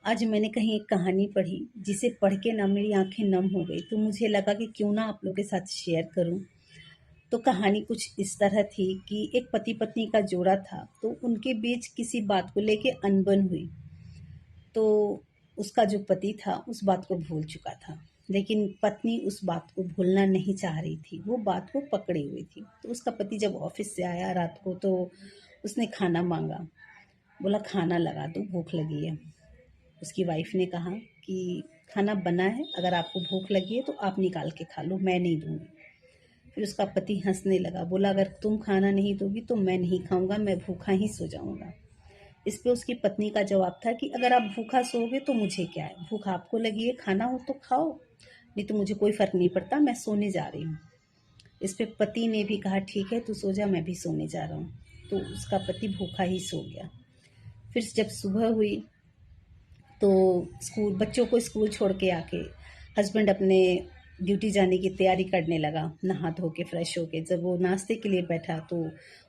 आज मैंने कहीं एक कहानी पढ़ी जिसे पढ़ के ना मेरी आंखें नम हो गई, तो मुझे लगा कि क्यों ना आप लोगों के साथ शेयर करूं। तो कहानी कुछ इस तरह थी कि एक पति पत्नी का जोड़ा था, तो उनके बीच किसी बात को लेके अनबन हुई। तो उसका जो पति था उस बात को भूल चुका था, लेकिन पत्नी उस बात को भूलना नहीं चाह रही थी, वो बात को पकड़ी हुई थी। तो उसका पति जब ऑफिस से आया रात को, तो उसने खाना मांगा। बोला खाना लगा दो, भूख लगी है। उसकी वाइफ ने कहा कि खाना बना है, अगर आपको भूख लगी है तो आप निकाल के खा लो, मैं नहीं दूंगी। फिर उसका पति हंसने लगा, बोला अगर तुम खाना नहीं दोगी तो मैं नहीं खाऊंगा, मैं भूखा ही सो जाऊंगा। इस पे उसकी पत्नी का जवाब था कि अगर आप भूखा सोओगे तो मुझे क्या है, भूख आपको लगी है, खाना हो तो खाओ, नहीं तो मुझे कोई फर्क नहीं पड़ता, मैं सोने जा रही हूँ। इस पे पति ने भी कहा ठीक है तू सो जा, मैं भी सोने जा रहा हूँ। तो उसका पति भूखा ही सो गया। फिर जब सुबह हुई तो स्कूल बच्चों को स्कूल छोड़ के आके हस्बैंड अपने ड्यूटी जाने की तैयारी करने लगा, नहा धो के फ्रेश होके। जब वो नाश्ते के लिए बैठा तो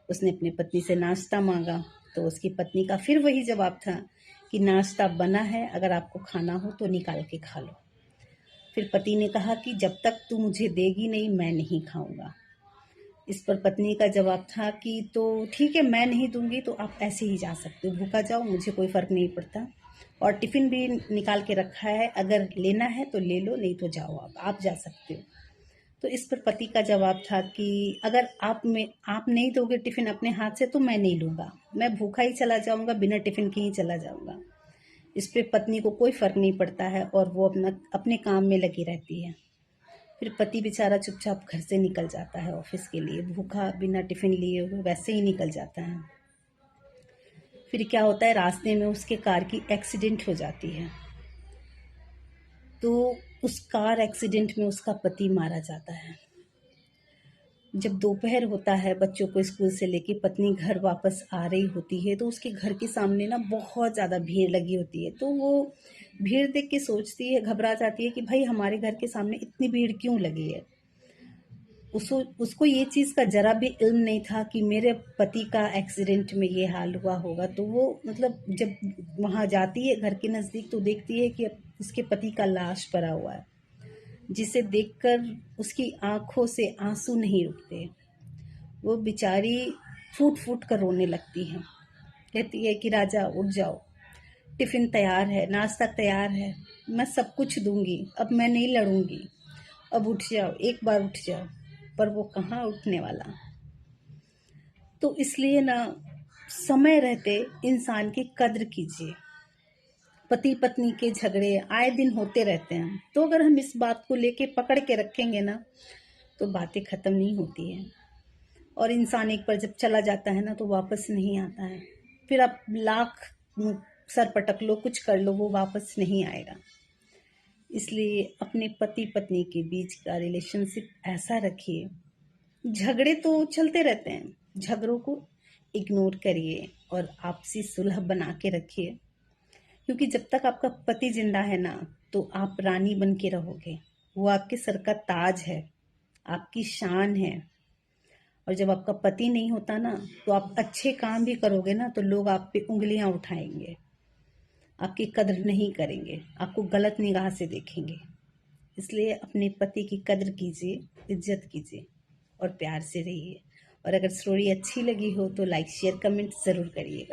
उसने अपनी पत्नी से नाश्ता मांगा, तो उसकी पत्नी का फिर वही जवाब था कि नाश्ता बना है, अगर आपको खाना हो तो निकाल के खा लो। फिर पति ने कहा कि जब तक तू मुझे देगी नहीं मैं नहीं खाऊंगा। इस पर पत्नी का जवाब था कि तो ठीक है, मैं नहीं दूंगी तो आप ऐसे ही जा सकते हो, भूखा जाओ, मुझे कोई फ़र्क नहीं पड़ता, और टिफ़िन भी निकाल के रखा है, अगर लेना है तो ले लो, नहीं तो जाओ, आप जा सकते हो। तो इस पर पति का जवाब था कि अगर आप नहीं दोगे टिफ़िन अपने हाथ से तो मैं नहीं लूँगा, मैं भूखा ही चला जाऊँगा, बिना टिफ़िन के ही चला जाऊँगा। इस पे पत्नी को कोई फ़र्क नहीं पड़ता है और वो अपने काम में लगी रहती है। फिर पति बेचारा चुपचाप घर से निकल जाता है ऑफिस के लिए, भूखा बिना टिफिन लिए हुए वैसे ही निकल जाता है। फिर क्या होता है, रास्ते में उसके कार की एक्सीडेंट हो जाती है। तो उस कार एक्सीडेंट में उसका पति मारा जाता है। जब दोपहर होता है, बच्चों को स्कूल से लेके पत्नी घर वापस आ रही होती है, तो उसके घर के सामने ना बहुत ज़्यादा भीड़ लगी होती है। तो वो भीड़ देख के सोचती है, घबरा जाती है कि भाई हमारे घर के सामने इतनी भीड़ क्यों लगी है। उसको उसको ये चीज़ का ज़रा भी इल्म नहीं था कि मेरे पति का एक्सीडेंट में ये हाल हुआ होगा। तो वो मतलब जब वहाँ जाती है घर के नज़दीक, तो देखती है कि उसके पति का लाश पड़ा हुआ है, जिसे देखकर उसकी आंखों से आंसू नहीं रुकते। वो बेचारी फूट फूट कर रोने लगती है, कहती है कि राजा उठ जाओ, टिफ़िन तैयार है, नाश्ता तैयार है, मैं सब कुछ दूंगी, अब मैं नहीं लड़ूंगी, अब उठ जाओ, एक बार उठ जाओ। पर वो कहाँ उठने वाला। तो इसलिए ना, समय रहते इंसान की कद्र कीजिए। पति पत्नी के झगड़े आए दिन होते रहते हैं, तो अगर हम इस बात को लेके पकड़ के रखेंगे ना, तो बातें खत्म नहीं होती हैं। और इंसान एक बार जब चला जाता है ना, तो वापस नहीं आता है। फिर आप लाख सर पटक लो, कुछ कर लो, वो वापस नहीं आएगा। इसलिए अपने पति पत्नी के बीच का रिलेशनशिप ऐसा रखिए। झगड़े तो चलते रहते हैं, झगड़ों को इग्नोर करिए और आपसी सुलह बना के रखिए, क्योंकि जब तक आपका पति जिंदा है ना, तो आप रानी बन के रहोगे। वो आपके सर का ताज है, आपकी शान है। और जब आपका पति नहीं होता ना, तो आप अच्छे काम भी करोगे ना, तो लोग आप पे उंगलियां उठाएंगे, आपकी कद्र नहीं करेंगे, आपको गलत निगाह से देखेंगे। इसलिए अपने पति की कद्र कीजिए, इज्जत कीजिए और प्यार से रहिए। और अगर स्टोरी अच्छी लगी हो तो लाइक शेयर कमेंट ज़रूर करिएगा।